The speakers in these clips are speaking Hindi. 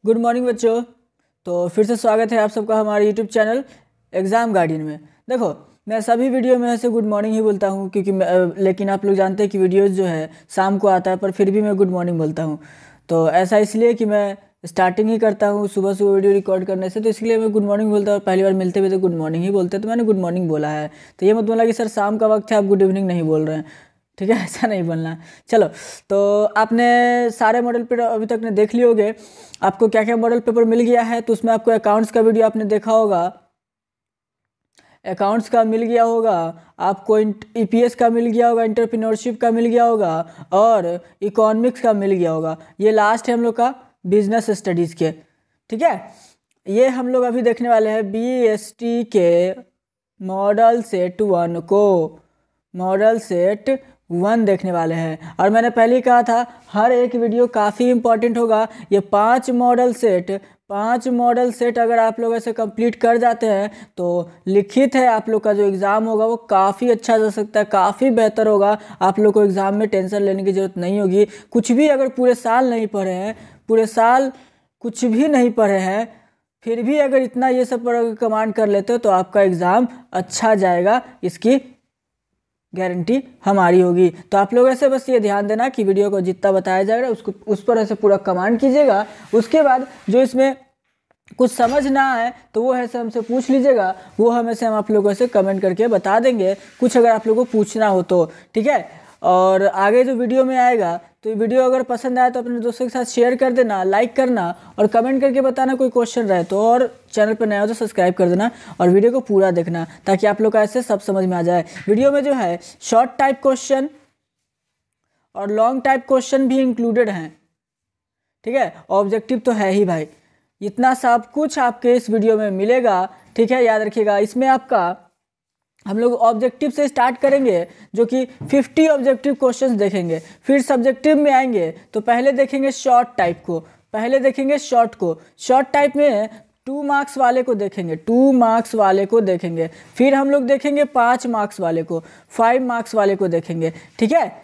गुड मॉर्निंग बच्चों। तो फिर से स्वागत है आप सबका हमारे यूट्यूब चैनल एग्ज़ाम गार्डियन में। देखो, मैं सभी वीडियो में ऐसे गुड मॉर्निंग ही बोलता हूँ क्योंकि लेकिन आप लोग जानते हैं कि वीडियोस जो है शाम को आता है, पर फिर भी मैं गुड मॉर्निंग बोलता हूँ। तो ऐसा इसलिए कि मैं स्टार्टिंग ही करता हूँ सुबह सुबह वीडियो रिकॉर्ड करने से, तो इसलिए मैं गुड मॉर्निंग बोलता हूँ। और पहली बार मिलते हुए तो गुड मॉर्निंग ही बोलते हैं, तो मैंने गुड मॉर्निंग बोला है। तो ये मत बोला कि सर शाम का वक्त है आप गुड इवनिंग नहीं बोल रहे हैं, ठीक है? ऐसा नहीं बोलना। चलो, तो आपने सारे मॉडल पेपर अभी तक ने देख लिए होंगे। आपको क्या क्या मॉडल पेपर मिल गया है, तो उसमें आपको अकाउंट्स का वीडियो आपने देखा होगा, अकाउंट्स का मिल गया होगा, आपको ईपीएस का मिल गया होगा, एंटरप्रेन्योरशिप का मिल गया होगा और इकोनॉमिक्स का मिल गया होगा। ये लास्ट है हम लोग का बिजनेस स्टडीज़ के, ठीक है? ये हम लोग अभी देखने वाले हैं बीएसटी के मॉडल सेट 1 को, मॉडल सेट 1 देखने वाले हैं। और मैंने पहले ही कहा था हर एक वीडियो काफ़ी इंपॉर्टेंट होगा। ये 5 मॉडल सेट अगर आप लोग ऐसे कंप्लीट कर जाते हैं तो लिखित है आप लोग का जो एग्ज़ाम होगा वो काफ़ी अच्छा जा सकता है, काफ़ी बेहतर होगा। आप लोग को एग्ज़ाम में टेंशन लेने की ज़रूरत नहीं होगी। कुछ भी अगर पूरे साल नहीं पढ़े हैं, पूरे साल कुछ भी नहीं पढ़े हैं, फिर भी अगर इतना ये सब पर कमांड कर लेते हो तो आपका एग्ज़ाम अच्छा जाएगा, इसकी गारंटी हमारी होगी। तो आप लोग ऐसे बस ये ध्यान देना कि वीडियो को जितना बताया जाएगा उसको उस पर ऐसे पूरा कमांड कीजिएगा। उसके बाद जो इसमें कुछ समझ ना आए तो वो ऐसे हमसे पूछ लीजिएगा, वो हमें हम आप लोगों से कमेंट करके बता देंगे, कुछ अगर आप लोगों को पूछना हो तो, ठीक है? और आगे जो वीडियो में आएगा तो ये वीडियो अगर पसंद आए तो अपने दोस्तों के साथ शेयर कर देना, लाइक करना और कमेंट करके बताना कोई क्वेश्चन रहे तो। और चैनल पर नया हो तो सब्सक्राइब कर देना और वीडियो को पूरा देखना ताकि आप लोग का ऐसे सब समझ में आ जाए। वीडियो में जो है शॉर्ट टाइप क्वेश्चन और लॉन्ग टाइप क्वेश्चन भी इंक्लूडेड हैं, ठीक है? ऑब्जेक्टिव तो है ही भाई, इतना सब कुछ आपके इस वीडियो में मिलेगा, ठीक है? याद रखिएगा, इसमें आपका हम लोग ऑब्जेक्टिव से स्टार्ट करेंगे जो कि 50 ऑब्जेक्टिव क्वेश्चंस देखेंगे। फिर सब्जेक्टिव में आएंगे तो पहले देखेंगे शॉर्ट टाइप को, पहले देखेंगे शॉर्ट को। शॉर्ट टाइप में 2 मार्क्स वाले को देखेंगे, 2 मार्क्स वाले को देखेंगे। फिर हम लोग देखेंगे 5 मार्क्स वाले को, 5 मार्क्स वाले को देखेंगे, ठीक है?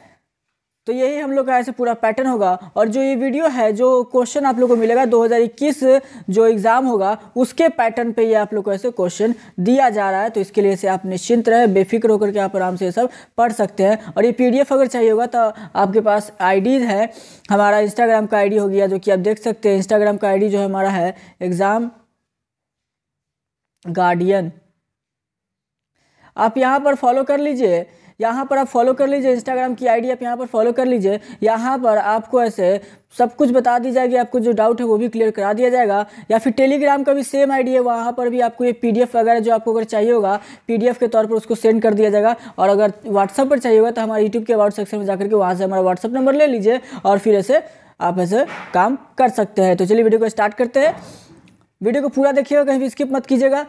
तो यही हम लोग का ऐसे पूरा पैटर्न होगा। और जो ये वीडियो है, जो क्वेश्चन आप लोग को मिलेगा 2021 जो एग्ज़ाम होगा उसके पैटर्न पे ये आप लोग को ऐसे क्वेश्चन दिया जा रहा है। तो इसके लिए से आप निश्चिंत रहे, बेफिक्र होकर के आप आराम से ये सब पढ़ सकते हैं। और ये पीडीएफ अगर चाहिए होगा तो आपके पास आईडीज़ है, हमारा इंस्टाग्राम का आईडी हो गया जो कि आप देख सकते हैं। इंस्टाग्राम का आईडी जो है हमारा है एग्ज़ाम गार्डियन, आप यहाँ पर फॉलो कर लीजिए, यहाँ पर आप फॉलो कर लीजिए। इंस्टाग्राम की आईडी आप यहाँ पर फॉलो कर लीजिए। यहाँ पर आपको ऐसे सब कुछ बता दी जाएगी, आपको जो डाउट है वो भी क्लियर करा दिया जाएगा। या फिर टेलीग्राम का भी सेम आईडी है, वहाँ पर भी आपको ये पीडीएफ वगैरह जो आपको अगर चाहिए होगा पीडीएफ के तौर पर उसको सेंड कर दिया जाएगा। और अगर व्हाट्सअप पर चाहिए होगा तो हमारे यूट्यूब के अबाउट सेक्शन में जाकर के वहाँ से हमारा व्हाट्सअप नंबर ले लीजिए और फिर ऐसे आप ऐसे काम कर सकते हैं। तो चलिए वीडियो को स्टार्ट करते हैं। वीडियो को पूरा देखिएगा, कहीं भी स्किप मत कीजिएगा,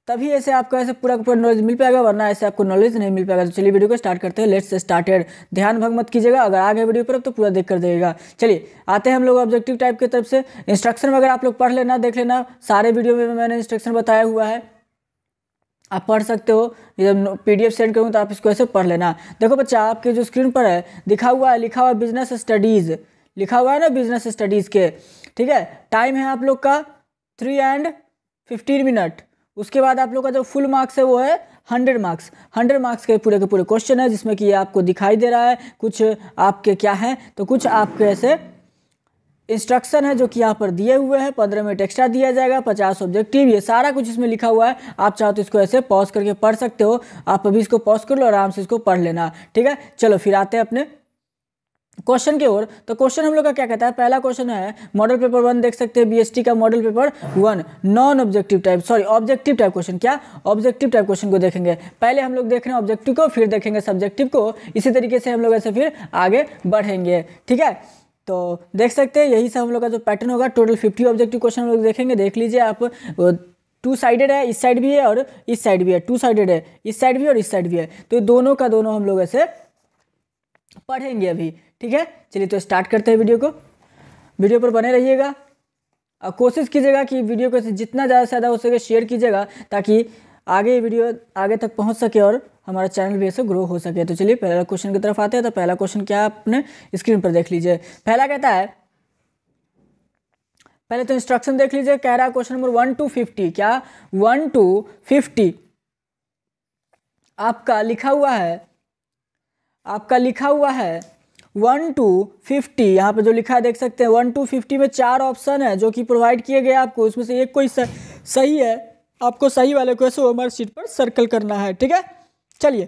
तभी ऐसे आपको ऐसे पूरा का पूरा नॉलेज मिल पाएगा, वरना ऐसे आपको नॉलेज नहीं मिल पाएगा। तो चलिए वीडियो को स्टार्ट करते हैं। Let's started. ध्यान भंग मत कीजिएगा, अगर आ गए वीडियो पर तो पूरा देख कर देगा। चलिए आते हैं हम लोग ऑब्जेक्टिव टाइप की तरफ से। इंस्ट्रक्शन वगैरह आप लोग पढ़ लेना, देख लेना, सारे वीडियो में मैंने इंस्ट्रक्शन बताया हुआ है, आप पढ़ सकते हो। जब पीडीएफ सेंड करूँ तो आप इसको ऐसे पढ़ लेना। देखो बच्चा, आपके जो स्क्रीन पर है लिखा हुआ है बिजनेस स्टडीज़, लिखा हुआ है ना बिजनेस स्टडीज़ के, ठीक है? टाइम है आप लोग का 3:15। उसके बाद आप लोग का जो फुल मार्क्स है वो है 100 मार्क्स। 100 मार्क्स के पूरे क्वेश्चन है, जिसमें कि ये आपको दिखाई दे रहा है। कुछ आपके क्या है तो कुछ आपके ऐसे इंस्ट्रक्शन है जो कि यहाँ पर दिए हुए हैं। 15 मिनट एक्स्ट्रा दिया जाएगा, 50 ऑब्जेक्टिव, ये सारा कुछ इसमें लिखा हुआ है। आप चाहो तो इसको ऐसे पॉज करके पढ़ सकते हो। आप अभी इसको पॉज कर लो, आराम से इसको पढ़ लेना, ठीक है? चलो फिर आते हैं अपने क्वेश्चन की ओर। तो क्वेश्चन हम लोग का क्या कहता है, पहला क्वेश्चन है मॉडल पेपर 1, देख सकते हैं बीएसटी का model paper 1 non objective type, sorry objective type question. क्या ऑब्जेक्टिव टाइप क्वेश्चन को देखेंगे, पहले हम लोग देख रहे हैं ऑब्जेक्टिव को, फिर देखेंगे सब्जेक्टिव को। इसी तरीके से हम लोग ऐसे फिर आगे बढ़ेंगे, ठीक है? तो देख सकते हैं यही सब हम लोग का जो पैटर्न होगा। टोटल 50 ऑब्जेक्टिव क्वेश्चन हम लोग देखेंगे, देख लीजिए आप। 2 साइडेड है, इस साइड भी है और इस साइड भी है। 2 साइडेड है, इस साइड भी और इस साइड भी है। तो दोनों का दोनों हम लोग ऐसे पढ़ेंगे अभी, ठीक है? चलिए तो स्टार्ट करते हैं वीडियो को। वीडियो पर बने रहिएगा और कोशिश कीजिएगा कि वीडियो को जितना ज़्यादा से ज़्यादा हो सके शेयर कीजिएगा, ताकि आगे वीडियो आगे तक पहुंच सके और हमारा चैनल भी ऐसे ग्रो हो सके। तो चलिए पहला क्वेश्चन की तरफ आते हैं। तो पहला क्वेश्चन क्या है, आपने स्क्रीन पर देख लीजिए। पहला कहता है पहले तो इंस्ट्रक्शन देख लीजिए, कह रहा है क्वेश्चन नंबर 1 to 50, क्या 1 to 50 आपका लिखा हुआ है, 1 to 50, यहाँ पे जो लिखा है देख सकते हैं 1 to 50 में 4 ऑप्शन है जो कि प्रोवाइड किए गए आपको, उसमें से एक कोई सही है, आपको सही वाले को ऐसे हमारे शीट पर सर्कल करना है, ठीक है। चलिए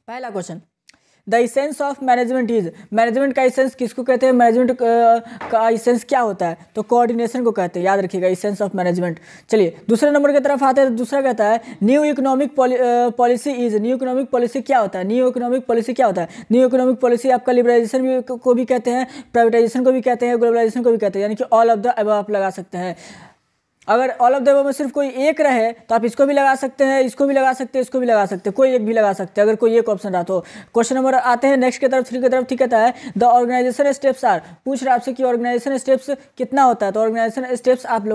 पहला question, the essence of management is, management का इसेंस किसको कहते हैं, मैनेजमेंट का इसेंस क्या होता है, तो कोऑर्डिनेशन को कहते हैं, याद रखिएगा इसेंस ऑफ मैनेजमेंट। चलिए दूसरे नंबर की तरफ आते हैं, तो दूसरा कहता है new economic policy is, new economic policy क्या होता है, न्यू इकोनॉमिक पॉलिसी क्या होता है, न्यू इकोनॉमिक पॉलिसी आपका लिबरलाइजेशन को भी कहते हैं, प्राइवेटाइजेशन को भी कहते हैं, ग्लोबलाइजेशन को भी कहते हैं, यानी कि ऑल ऑफ द अबव आप लगा सकते हैं। अगर ऑल ऑफ द अबव में सिर्फ कोई एक रहे तो आप इसको भी लगा सकते हैं, इसको भी लगा सकते हैं, इसको भी लगा सकते हैं, कोई एक भी लगा सकते हैं अगर कोई एक ऑप्शन रहा तो। क्वेश्चन नंबर आते हैं नेक्स्ट की तरफ, 3 की तरफ, ठीक कहता है द ऑर्गेनाइजेशन स्टेप्स आर, पूछ रहा है आपसे कि ऑर्गेनाइजेशन स्टेप्स कितना होता है, तो ऑर्गेनाइजेशन स्टेप्स आप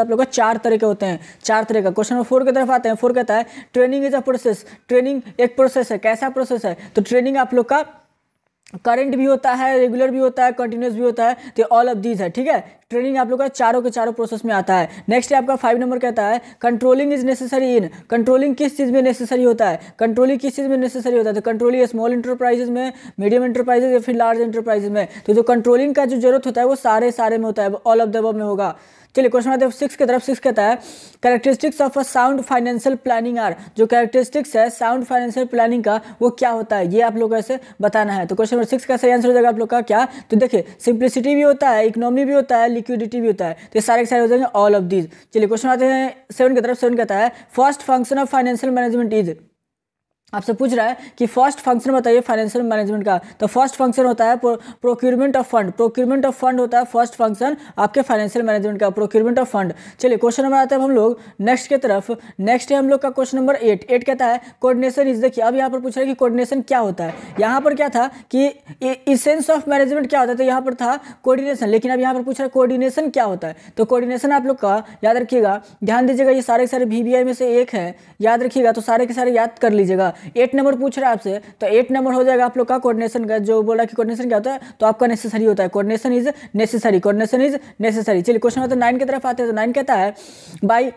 लोग का 4 तरह के होते हैं, 4 तरह का। क्वेश्चन नंबर 4 की तरफ आते हैं, 4 कहता है training is a process, training एक प्रोसेस है, कैसा प्रोसेस है, तो ट्रेनिंग आप लोग का करंट भी होता है, रेगुलर भी होता है, कंटिन्यूस भी होता है, तो ऑल ऑफ दीज है, ठीक है। ट्रेनिंग आप लोग का चारों के चारों प्रोसेस में आता है। नेक्स्ट है आपका 5 नंबर कहता है controlling is necessary in, controlling किस चीज़ में नेसेसरी होता है, कंट्रोलिंग किस चीज़ में नेसेसरी होता है, तो कंट्रोलिंग स्मॉल इंटरप्राइजेज में, मीडियम इंटरप्राइजेज या फिर लार्ज इंटरप्राइजेज में, तो जो कंट्रोलिंग का जो जरूरत होता है वो सारे में होता है, ऑल ऑफ द अबव में होगा। चलिए क्वेश्चन आते हैं 6 की तरफ, 6 कहता है characteristics of a sound financial planning are, जो कैरेक्टरिस्टिक्स है साउंड फाइनेंशियल प्लानिंग का वो क्या होता है, ये आप लोग को ऐसे बताना है। तो क्वेश्चन नंबर 6 का सही आंसर हो जाएगा आप लोग का क्या, तो देखिए सिंप्लिसिटी भी होता है, इकोनॉमी भी होता है, लिक्विडिटी भी होता है, तो ये सारे के सारे हो जाएंगे ऑल ऑफ दीज। चलिए क्वेश्चन आते हैं 7 की तरफ, 7 कहता है first function of financial management is, आपसे पूछ रहा है कि फर्स्ट फंक्शन बताइए फाइनेंशियल मैनेजमेंट का, तो फर्स्ट फंक्शन होता है procurement of fund, procurement of fund होता है फर्स्ट फंक्शन आपके फाइनेंशियल मैनेजमेंट का, प्रोक्यूरमेंट ऑफ फंड। चलिए क्वेश्चन नंबर आते हैं हम लोग नेक्स्ट की तरफ, नेक्स्ट है हम लोग का क्वेश्चन नंबर 8, 8 कहता है कोऑर्डिनेशन इज, देखिए अब यहाँ पर पूछ रहा है कि कोऑर्डिनेशन क्या होता है, यहाँ पर क्या था कि इसेंस ऑफ मैनेजमेंट क्या होता है, तो यहाँ पर था कोऑर्डिनेशन, लेकिन अब यहाँ पर पूछ रहा है कोऑर्डिनेशन क्या होता है, तो कोऑर्डिनेशन आप लोग का याद रखिएगा, ध्यान दीजिएगा, ये सारे के सारे VBI में से एक है, याद रखिएगा, तो सारे के सारे याद कर लीजिएगा। 8 नंबर पूछ रहा है आपसे, तो 8 नंबर हो जाएगा आप लोग का कोऑर्डिनेशन का, जो बोला कि कोऑर्डिनेशन क्या होता है, तो आपका नेसेसरी होता है, coordination is necessary, coordination is necessary. चलिए क्वेश्चन नंबर 9 की तरफ आते हैं, तो 9 कहता है by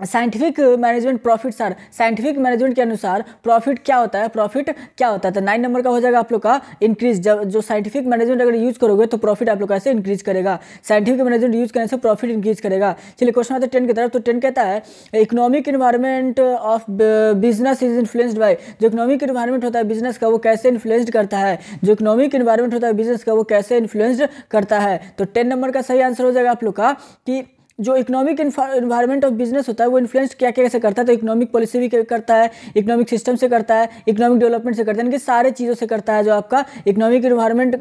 scientific management profits are, scientific management के अनुसार प्रॉफिट क्या होता है, प्रॉफिट क्या होता है, तो 9 नंबर का हो जाएगा आप लोग का इंक्रीज, जो साइंटिफिक मैनेजमेंट अगर यूज करोगे तो प्रॉफिट आप लोग का ऐसे इंक्रीज करेगा, साइंटिफिक मैनेजमेंट यूज करने से प्रॉफिट इंक्रीज करेगा। चलिए क्वेश्चन आता है 10 की तरफ, तो 10 कहता है economic environment of business is influenced by, जो इकोनॉमिक इन्वायरमेंट होता है बिजनेस का वो कैसे इन्फ्लुएंस्ड करता है, जो इकोनॉमिक इन्वायरमेंट होता है बिजनेस का वो कैसे इन्फ्लुएंस्ड करता है, तो 10 नंबर का सही आंसर हो जाएगा आप लोग का कि जो इकोनॉमिक इन्वायरमेंट ऑफ बिजनेस होता है वो इन्फ्लुएंस क्या कैसे करता है, तो इकोनॉमिक पॉलिसी भी करता है, इकोनॉमिक सिस्टम से करता है, इकोनॉमिक डेवलपमेंट से करता है, यानी कि सारे चीज़ों से करता है। जो आपका इकोनॉमिक इन्वायरमेंट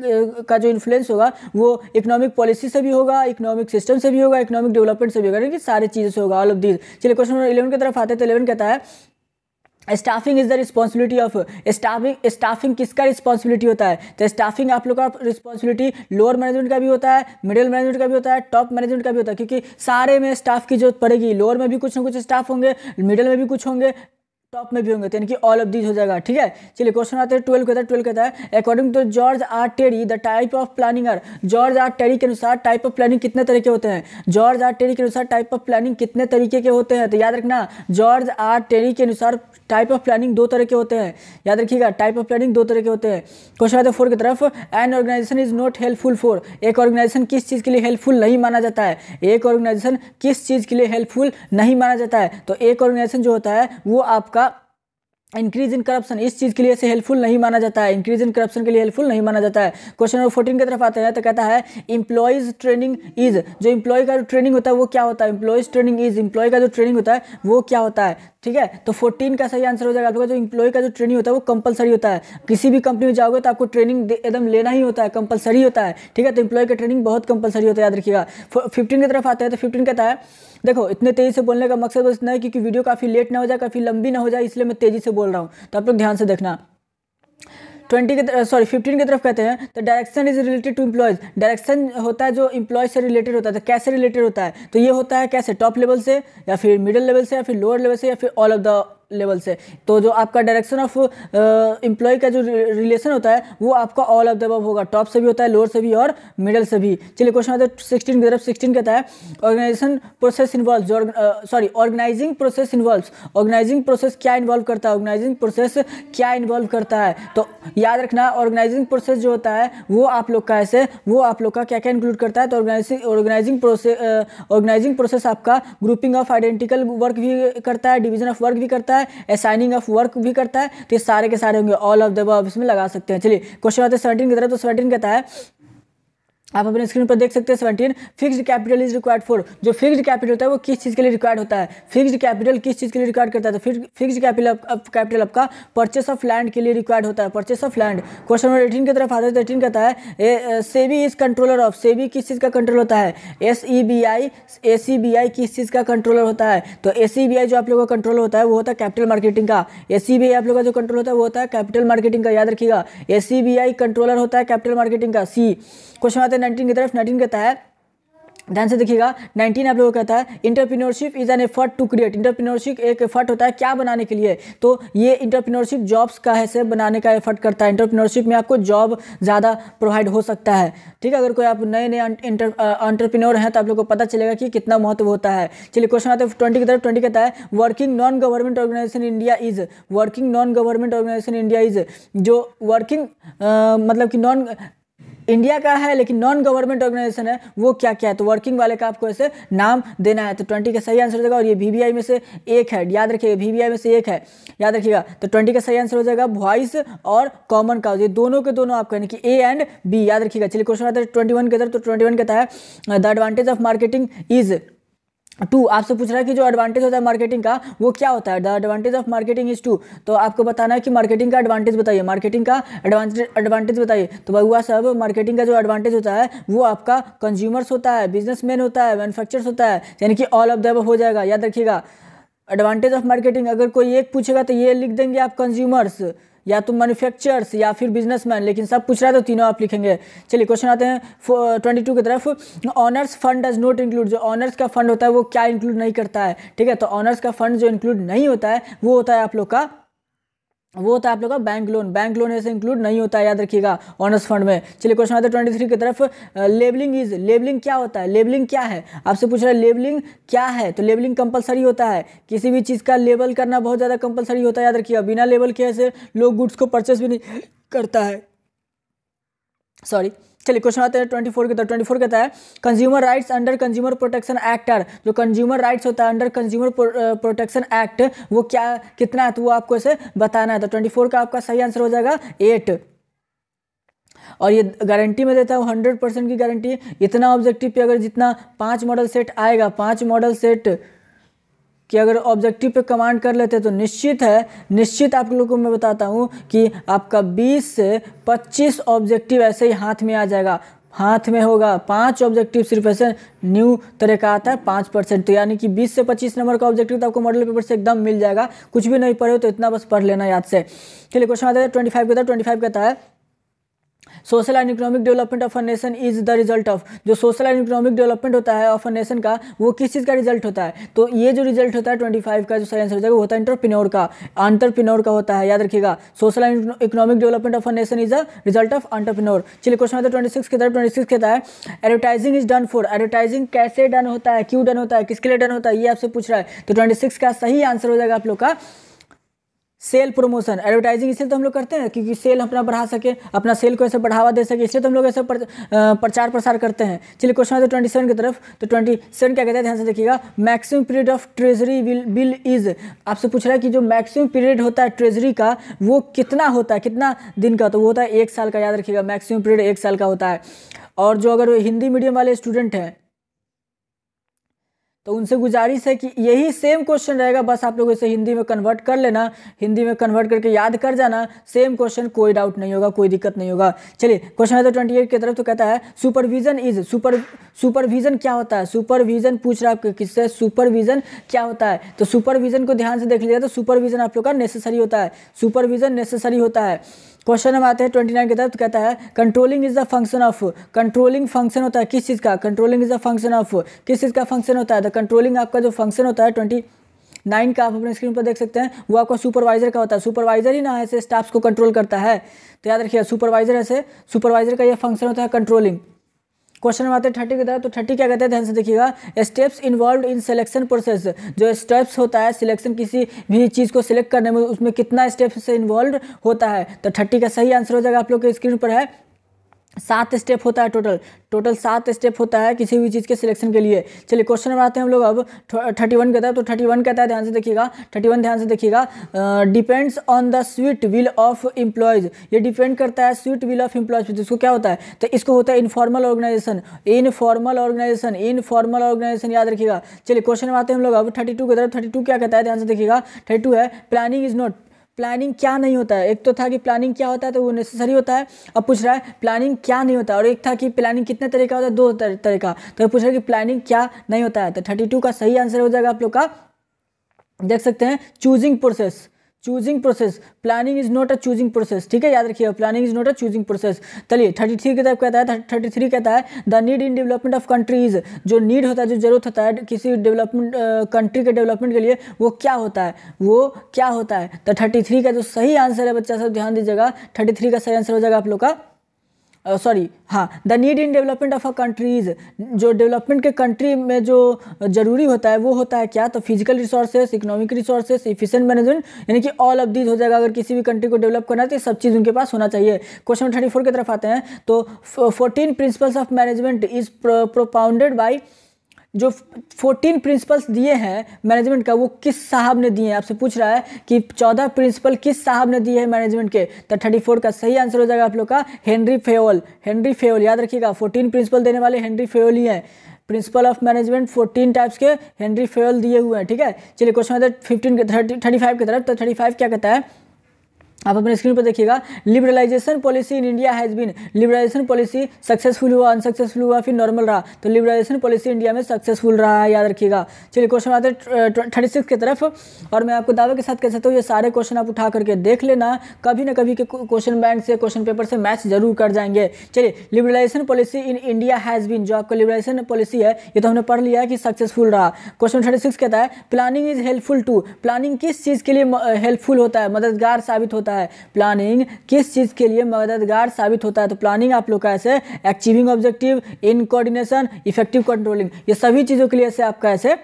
का जो इन्फ्लुएंस होगा वो इकोनॉमिक पॉलिसी से भी होगा, इकोनॉमिक सिस्टम से भी होगा, इकोनॉमिक डेवलपमेंट से भी होगा, यानी कि सारे चीज़ों से होगा, ऑल ऑफ दीज। चलिए क्वेश्चन नंबर 11 की तरफ आते हैं, तो 11 कहता है staffing is the responsibility of, staffing किसका रिस्पॉन्सिबिलिटी होता है, तो स्टाफिंग आप लोग का रिस्पॉन्सिबिलिटी लोअर मैनेजमेंट का भी होता है, मिडिल मैनेजमेंट का भी होता है, टॉप मैनेजमेंट का भी होता है, क्योंकि सारे में स्टाफ की जरूरत पड़ेगी, लोअर में भी कुछ ना कुछ स्टाफ होंगे, मिडिल में भी कुछ होंगे, टॉप में भी होंगे, तो यानी कि ऑल ऑफ दीज हो जाएगा, ठीक है। चलिए क्वेश्चन आते हैं 12 कहता है, 12 कहता है according to George R Terry the type of planning are, George R Terry के अनुसार टाइप ऑफ प्लानिंग कितने तरीके होते हैं, जॉर्ज आर टेरी के अनुसार टाइप ऑफ प्लानिंग कितने तरीके के होते हैं, तो याद रखना जॉर्ज आर टेरी के अनुसार टाइप ऑफ प्लानिंग 2 तरह के होते हैं, याद रखिएगा टाइप ऑफ प्लानिंग 2 तरह के होते हैं। क्वेश्चन आते हैं 4 की तरफ, an organisation is not helpful for, एक ऑर्गेनाइजेशन किस चीज़ के लिए हेल्पफुल नहीं माना जाता है, एक ऑर्गेनाइजेशन किस चीज़ के लिए हेल्पफुल नहीं माना जाता है, तो एक ऑर्गेनाइजेशन जो होता है वो आपका इंक्रीज इन करप्शन, इस चीज़ के लिए से हेल्पफुल नहीं माना जाता है, इंक्रीज इन करप्शन के लिए हेल्पफुल नहीं माना जाता है। क्वेश्चन नंबर 14 की तरफ आते हैं, तो कहता है इंप्लॉयज ट्रेनिंग इज, जो इंप्लॉय का जो ट्रेनिंग होता है वो क्या होता है, इंप्लॉयज ट्रेनिंग इज, इंप्लॉय का जो ट्रेनिंग होता है वो क्या होता है, ठीक है। तो 14 का सही आंसर हो जाएगा आप लोगों का, जो इंप्लॉय का जो ट्रेनिंग होता है वो कंपलसरी होता है, किसी भी कंपनी में जाओगे तो आपको ट्रेनिंग एकदम लेना ही होता है, कंपलसरी होता है, ठीक है, तो इंप्लॉय का ट्रेनिंग बहुत कंपलसरी होता है, याद रखिएगा। 15 की तरफ आते हैं, तो 15 कहता है देखो इतने तेज़ी से बोलने का मकसद बस इतना है क्योंकि वीडियो काफ़ी लेट ना हो जाए, काफ़ी लंबी ना हो जाए, इसलिए मैं तेज़ी से बोल रहा हूँ, तो आप लोग ध्यान से देखना। 15 की तरफ कहते हैं तो direction is related to employees, direction होता है जो एम्प्लॉय से रिलेटेड होता है, तो कैसे रिलेटेड होता है, तो ये होता है कैसे, टॉप लेवल से या फिर मिडिल लेवल से या फिर लोअर लेवल से या फिर ऑल ऑफ द लेवल से। तो जो आपका डायरेक्शन ऑफ एम्प्लॉय का जो रिलेशन होता है वो आपका ऑल ऑफ द अबव होगा, टॉप से भी होता है, लोअर से भी और मिडल से भी। चलिए क्वेश्चन आता है 16 की तरफ। 16 कहता है organisation process involve, organising process involve. Organising process क्या इन्वॉल्व करता है, ऑर्गेनाइजिंग प्रोसेस क्या इन्वॉल्व करता है? तो याद रखना ऑर्गेनाइजिंग प्रोसेस जो होता है वो आप लोग का ऐसे, वो आप लोग का क्या क्या इंक्लूड करता है। तो ऑर्गेनाइजिंग प्रोसेस आपका ग्रुपिंग ऑफ आइडेंटिकल वर्क भी करता है, डिवीजन ऑफ वर्क भी करता है, असाइनिंग ऑफ वर्क भी करता है। तो ये सारे के सारे होंगे, ऑल ऑफ द अबव इसमें लगा सकते हैं। चलिए क्वेश्चन आते हैं 17 की तरफ। तो 17 कहता है, आप अपने स्क्रीन पर देख सकते हैं 17, fixed capital is required for. जो फिक्स्ड कैपिटल होता है वो किस चीज़ के लिए रिक्वायर्ड होता है? फिक्स्ड कैपिटल किस चीज़ के लिए रिक्वायर्ड करता है? तो फिक्स्ड कैपिटल आपका परचेस ऑफ लैंड के लिए रिक्वायर्ड होता है, purchase of land. Question number 18 की तरफ आता है। 18 कहता है SEBI is controller of. SEBI किस चीज़ का कंट्रोल होता है? ACBI किस चीज़ का कंट्रोलर होता है? तो ACBI जो आप लोगों का कंट्रोल होता है वो होता है कैपिटल मार्केटिंग का। ACBI आप लोगों का जो कंट्रोल होता है वो होता है कैपिटल मार्केटिंग का, याद रखिएगा। ACBI कंट्रोलर होता है कैपिटल मार्केटिंग का, सी। क्वेश्चन आते हैं 19 की तरफ। 19 कहता है, ध्यान से देखिएगा, 19 आप लोगों को कहता है entrepreneurship is an effort to create. Entrepreneurship एक एफर्ट होता है क्या बनाने के लिए? तो ये इंटरप्रेन्योरशिप जॉब्स का है बनाने का एफर्ट करता है। इंटरप्रेन्योरशिप में आपको जॉब ज़्यादा प्रोवाइड हो सकता है, ठीक है। अगर कोई आप नए नए एंटरप्रेन्योर हैं तो आप लोगों को पता चलेगा कि कितना महत्व होता है। चलिए क्वेश्चन आते हैं 20 की तरफ। 20 कहता है working non government organisation India is. Working non government organisation India is, जो वर्किंग मतलब कि नॉन इंडिया का है लेकिन नॉन गवर्नमेंट ऑर्गेनाइजेशन है, वो क्या क्या है? तो वर्किंग वाले का आपको ऐसे नाम देना है। तो 20 का सही आंसर हो जाएगा, और ये VBI में से एक है, याद रखिएगा, VBI में से एक है, याद रखिएगा। तो 20 का सही आंसर हो जाएगा वॉइस और कॉमन का, ये दोनों के दोनों आपका यानी कि A एंड B, याद रखिएगा। चलिए क्वेश्चन आता है 21 के तरफ। तो 21 कहता है the advantage of marketing is to. आपसे पूछ रहा है कि जो एडवांटेज होता है मार्केटिंग का वो क्या होता है? The advantage of marketing is to. तो आपको बताना है कि मार्केटिंग का एडवांटेज बताइए, मार्केटिंग का एडवांटेज बताइए। तो बहुआ साहब, मार्केटिंग का जो एडवांटेज होता है वो आपका कंज्यूमर्स होता है, बिजनेसमैन होता है, मैन्युफैक्चरर्स होता है, यानी कि ऑल ऑफ द अबव हो जाएगा, याद रखिएगा। एडवांटेज ऑफ मार्केटिंग अगर कोई एक पूछेगा तो ये लिख देंगे आप कंज्यूमर्स, या तो मैन्युफैक्चरर्स, या फिर बिजनेसमैन, लेकिन सब पूछ रहा है तो तीनों आप लिखेंगे। चलिए क्वेश्चन आते हैं 22 की तरफ। Honours fund does not include. जो ऑनर्स का फंड होता है वो क्या इंक्लूड नहीं करता है, ठीक है। तो ऑनर्स का फंड जो इंक्लूड नहीं होता है वो होता है आप लोग का, वो होता है आप लोग का बैंक लोन। बैंक लोन ऐसे इंक्लूड नहीं होता है, याद रखिएगा, ऑनर्स फंड में। चलिए क्वेश्चन आता है 23 की तरफ। Labelling is. लेबलिंग क्या होता है? लेबलिंग क्या है? आपसे पूछ रहा है लेबलिंग क्या है? तो लेबलिंग कंपलसरी होता है, किसी भी चीज़ का लेबल करना बहुत ज़्यादा कंपलसरी होता है, याद रखिएगा। बिना लेबल के ऐसे लोग गुड्स को परचेस भी नहीं करता है, सॉरी। चलिए क्वेश्चन आते हैं 24 की तरफ। 24 कहता है consumer rights under consumer protection act are. जो कंज्यूमर राइट्स होता है अंडर कंज्यूमर प्रोटेक्शन एक्ट वो क्या कितना है, तो वो आपको ऐसे बताना है। तो 24 का आपका सही आंसर हो जाएगा 8। और ये गारंटी में देता है 100% की गारंटी। इतना ऑब्जेक्टिव पे अगर जितना 5 मॉडल सेट आएगा, 5 मॉडल सेट कि अगर ऑब्जेक्टिव पे कमांड कर लेते तो निश्चित है, निश्चित आप लोगों को मैं बताता हूँ कि आपका 20 से 25 ऑब्जेक्टिव ऐसे ही हाथ में आ जाएगा, हाथ में होगा। 5 ऑब्जेक्टिव सिर्फ ऐसे न्यू तरह का आता है 5%, तो यानी कि 20 से 25 नंबर का ऑब्जेक्टिव तो आपको मॉडल पेपर से एकदम मिल जाएगा। कुछ भी नहीं पढ़े हो तो इतना बस पढ़ लेना याद से। चलिए क्वेश्चन आता है 25 के तरफ। 25 कहता है social and economic development of a nation is the result of. जो सोशल एंड इकोनॉमिक डेवलपमेंट होता है ऑफ अ नेशन का वो किस चीज़ का रिजल्ट होता है? तो ये जो रिजल्ट होता है 25 का जो सही आंसर हो जाएगा वो होता है एंटरप्रेन्योर का, एंटरप्रेन्योर का होता है, याद रखिएगा। Social and economic development of a nation is the result of entrepreneur. चलिए क्वेश्चन आता है 26 की तरफ। 26 कहता है advertising is done for. Advertising कैसे डन होता है, क्यों डन होता है, किसके लिए डन होता है, ये आपसे पूछ रहा है। तो 26 का सही आंसर हो जाएगा आप लोग का सेल प्रमोशन। एडवर्टाइजिंग इसलिए तो हम लोग करते हैं क्योंकि सेल अपना बढ़ा सके, अपना सेल को ऐसे बढ़ावा दे सके, इसलिए तो हम लोग ऐसे प्रचार प्रसार करते हैं। चलिए क्वेश्चन आता है 27 की तरफ। तो 27 क्या कहते हैं, ध्यान से देखिएगा। Maximum period of treasury bill is. आपसे पूछ रहा है कि जो मैक्सिमम पीरियड होता है ट्रेजरी का वो कितना होता है, कितना दिन का, तो वो होता है 1 साल का, याद रखिएगा। मैक्सिमम पीरियड 1 साल का होता है। और जो अगर हिंदी मीडियम वाले स्टूडेंट हैं तो उनसे गुजारिश है कि यही सेम क्वेश्चन रहेगा, बस आप लोग इसे हिंदी में कन्वर्ट कर लेना, हिंदी में कन्वर्ट करके याद कर जाना। सेम क्वेश्चन, कोई डाउट नहीं होगा, कोई दिक्कत नहीं होगा। चलिए क्वेश्चन है तो 28 की तरफ। तो कहता है सुपरविजन इज। सुपरविजन क्या होता है? सुपरविजन पूछ रहा है किससे, सुपरविजन क्या होता है? तो सुपरविजन को ध्यान से देख लीजिएगा। तो सुपरविजन आप लोग का नेसेसरी होता है, सुपरविजन नेसेसरी होता है। क्वेश्चन हम आते हैं 29 की तरफ। तो कहता है controlling is the function of. Controlling function होता है किस चीज़ का? Controlling is the function of किस चीज़ का फंक्शन होता है? तो कंट्रोलिंग आपका जो फंक्शन होता है 29 9 का आप अपने स्क्रीन पर देख सकते हैं, वो आपका सुपरवाइजर का होता है। सुपरवाइजर ही ना ऐसे स्टाफ्स को कंट्रोल करता है, तो याद रखिए सुपरवाइजर ऐसे, सुपरवाइजर का ये फंक्शन होता है कंट्रोलिंग। क्वेश्चन में आते हैं 30 की तरफ, तो 30 क्या कहते हैं, ध्यान से देखिएगा। Steps involve in selection process, जो स्टेप्स होता है सिलेक्शन किसी भी चीज़ को सिलेक्ट करने में, उसमें कितना स्टेप्स से इन्वॉल्व होता है। तो 30 का सही आंसर हो जाएगा आप लोग के स्क्रीन पर है 7 स्टेप होता है टोटल 7 स्टेप होता है किसी भी चीज़ के सिलेक्शन के लिए। चलिए क्वेश्चन में आते हैं हम लोग अब 31 कहता है, तो 31 कहता है, ध्यान से देखिएगा 31 ध्यान से देखिएगा। Depends on the sweet will of employees, ये डिपेंड करता है स्वीट विल ऑफ एम्प्लॉयज़, जिसको क्या होता है, तो इसको होता है इनफॉर्मल ऑर्गेनाइजेशन, इनफॉर्मल ऑर्गेनाइजेशन याद रखिएगा। चलिए क्वेश्चन में आते हैं हम लोग अब 32 की तरफ। 32 क्या कहता है, ध्यान से देखिएगा। 32 है प्लानिंग इज नॉट, प्लानिंग क्या नहीं होता है। एक तो था कि प्लानिंग क्या होता है, तो वो नेसेसरी होता है। अब पूछ रहा है प्लानिंग क्या नहीं होता है, और एक था कि प्लानिंग कितने तरह का होता है, 2 तरह का। तो पूछ रहा है कि प्लानिंग क्या नहीं होता है, तो 32 का सही आंसर हो जाएगा आप लोग का, देख सकते हैं choosing process. Planning is not a choosing process, ठीक है, याद रखिएगा planning is not a choosing process. चलिए 33 की तरफ कहता है, 33 कहता है the need in development of countries, जो नीड होता है, जो जरूरत होता है किसी डेवलपमेंट कंट्री के डेवलपमेंट के लिए, वो क्या होता है, तो 33 का जो सही आंसर है बच्चा सब ध्यान दीजिएगा, 33 का सही आंसर हो जाएगा आप लोग का the need in development of a countries, जो डेवलपमेंट के कंट्री में जो जरूरी होता है वो होता है क्या, तो physical resources, economic resources, efficient management, यानी कि ऑल ऑफ दीज हो जाएगा। अगर किसी भी कंट्री को डेवलप करना है तो सब चीज़ उनके पास होना चाहिए। क्वेश्चन 34 की तरफ आते हैं, तो 14 principles of management is propounded by, जो 14 प्रिंसिपल्स दिए हैं मैनेजमेंट का, वो किस साहब ने दिए हैं, आपसे पूछ रहा है कि 14 प्रिंसिपल किस साहब ने दिए हैं मैनेजमेंट के, तो 34 का सही आंसर हो जाएगा आप लोग का हेनरी फेयोल, याद रखिएगा 14 प्रिंसिपल देने वाले हेनरी फेयोल ही हैं। प्रिंसिपल ऑफ मैनेजमेंट 14 टाइप्स के हेनरी फेयोल दिए हुए हैं, ठीक है। चलिए क्वेश्चन 35 की तरफ, तो 35 क्या कहता है, आप अपने स्क्रीन पर देखिएगा। Liberalisation policy in India has been, liberalisation policy successful हुआ, अनसक्सेसफुल हुआ, फिर नॉर्मल रहा, तो लिबरलाइजेशन पॉलिसी इंडिया में सक्सेसफुल रहा है, याद रखिएगा। चलिए क्वेश्चन आते हैं 36 की तरफ, और मैं आपको दावे के साथ कह सकता हूँ ये सारे क्वेश्चन आप उठा करके देख लेना, कभी ना कभी के क्वेश्चन बैंक से, क्वेश्चन पेपर से मैच जरूर कर जाएंगे। चलिए liberalisation policy in India has been, जो आपका लिबरलाइजेशन पॉलिसी है ये तो हमने पढ़ लिया है कि सक्सेसफुल रहा। क्वेश्चन 36 कहता है planning is helpful to, planning किस चीज़ के लिए हेल्पफुल होता है, मददगार साबित होता है, प्लानिंग किस चीज के लिए मददगार साबित होता है, तो प्लानिंग आप लोग का ऐसे achieving objective, in coordination, effective controlling, ये सभी चीजों के लिए ऐसे आपका ऐसे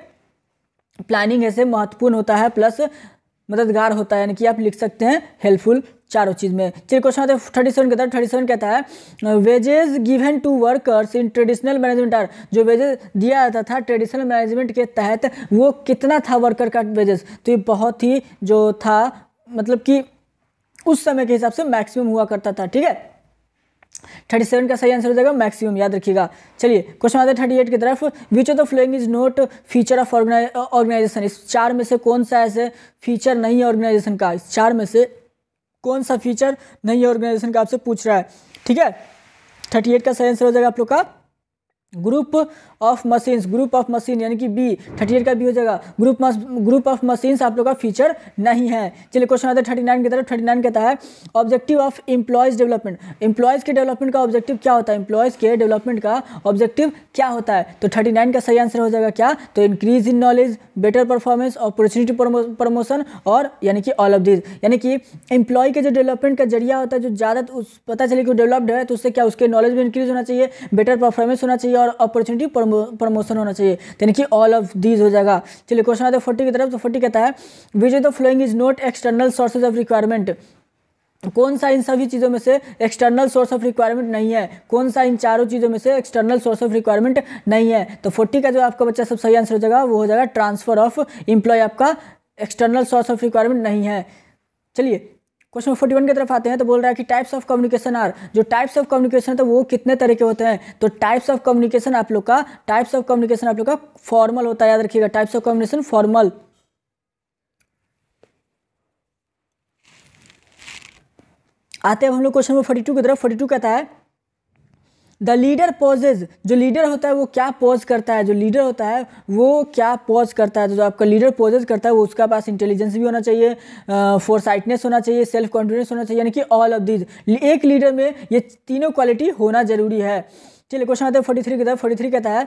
प्लानिंग ऐसे महत्वपूर्ण होता है, प्लस मददगार होता है, यानी कि आप लिख सकते हैं हेल्पफुल चारों चीज में। चलिए क्वेश्चन आते हैं 37 के तरफ। 37 कहता है wages given to workers in traditional management are, जो वेजेस दिया जाता था ट्रेडिशनल मैनेजमेंट के तहत वो कितना था वर्कर का वेजेस, तो ये बहुत ही जो था, मतलब कि उस समय के हिसाब से मैक्सिमम हुआ करता था, ठीक है। 37 का सही आंसर हो जाएगा मैक्सिमम, याद रखिएगा। चलिए क्वेश्चन आता है 38 की तरफ। Which of the following is not feature of organisation, इस 4 में से कौन सा ऐसे फीचर नहीं है ऑर्गेनाइजेशन का, इस 4 में से कौन सा फीचर नहीं है ऑर्गेनाइजेशन का, आपसे पूछ रहा है, ठीक है। 38 का सही आंसर हो जाएगा आप लोग का ग्रुप ऑफ मशीन, यानी कि बी, 38 का बी हो जाएगा। ग्रुप ऑफ मशीन्स आप लोग का फीचर नहीं है। चलिए क्वेश्चन आता है 39 की तरफ। 39 कहता है objective of employees development, employees के डेवलपमेंट का ऑब्जेक्टिव क्या होता है, एम्प्लॉयज के डेवलपमेंट का ऑब्जेक्टिव क्या होता है, तो 39 का सही आंसर हो जाएगा क्या, तो increase in knowledge, better performance, opportunity promotion, और यानी कि ऑल ऑफ दिस, यानी कि एम्प्लॉय के जो डेवलपमेंट का जरिया होता है, जो ज़्यादा पता चले कि वो डेवलप्ड है, तो उससे क्या उसके नॉलेज भी इंक्रीज होना चाहिए, बेटर परफॉर्मेंस होना चाहिए, और अपॉर्चुनिटी प्रमोशन होना चाहिए, यानी कि ऑल ऑफ दीज हो जाएगा। चलिए क्वेश्चन आता है 40 की तरफ। तो 40 कहता है विच of the following is not external sources of requirement, कौन सा इन सभी चीज़ों में से एक्सटर्नल सोर्स ऑफ रिक्वायरमेंट नहीं है, कौन सा इन चारों चीज़ों में से एक्सटर्नल सोर्स ऑफ रिक्वायरमेंट नहीं है, तो 40 का जो आपका बच्चा सब सही आंसर हो जाएगा वो हो जाएगा ट्रांसफर ऑफ एम्प्लॉय, आपका एक्सटर्नल सोर्स ऑफ रिक्वायरमेंट नहीं है। चलिए क्वेश्चन 41 की तरफ आते हैं, तो बोल रहा है कि टाइप्स ऑफ कम्युनिकेशन आर, जो टाइप्स ऑफ कम्युनिकेशन तो वो कितने तरह के होते हैं, तो टाइप्स ऑफ कम्युनिकेशन आप लोग का फॉर्मल होता है, याद रखिएगा टाइप्स ऑफ कम्युनिकेशन फॉर्मल। आते हैं हम लोग क्वेश्चन नंबर 42 की तरफ। 42 कहता है द लीडर पॉजेज, जो लीडर होता है वो क्या पॉज करता है, जो लीडर होता है वो क्या पॉज करता है, तो जो आपका लीडर पॉजेज करता है वो उसका पास इंटेलिजेंस भी होना चाहिए, फोरसाइटनेस होना चाहिए, सेल्फ कॉन्फिडेंस होना चाहिए, यानी कि ऑल ऑफ दीज, एक लीडर में ये तीनों क्वालिटी होना जरूरी है। चलिए क्वेश्चन आते हैं 43 की तरफ। 43 कहता है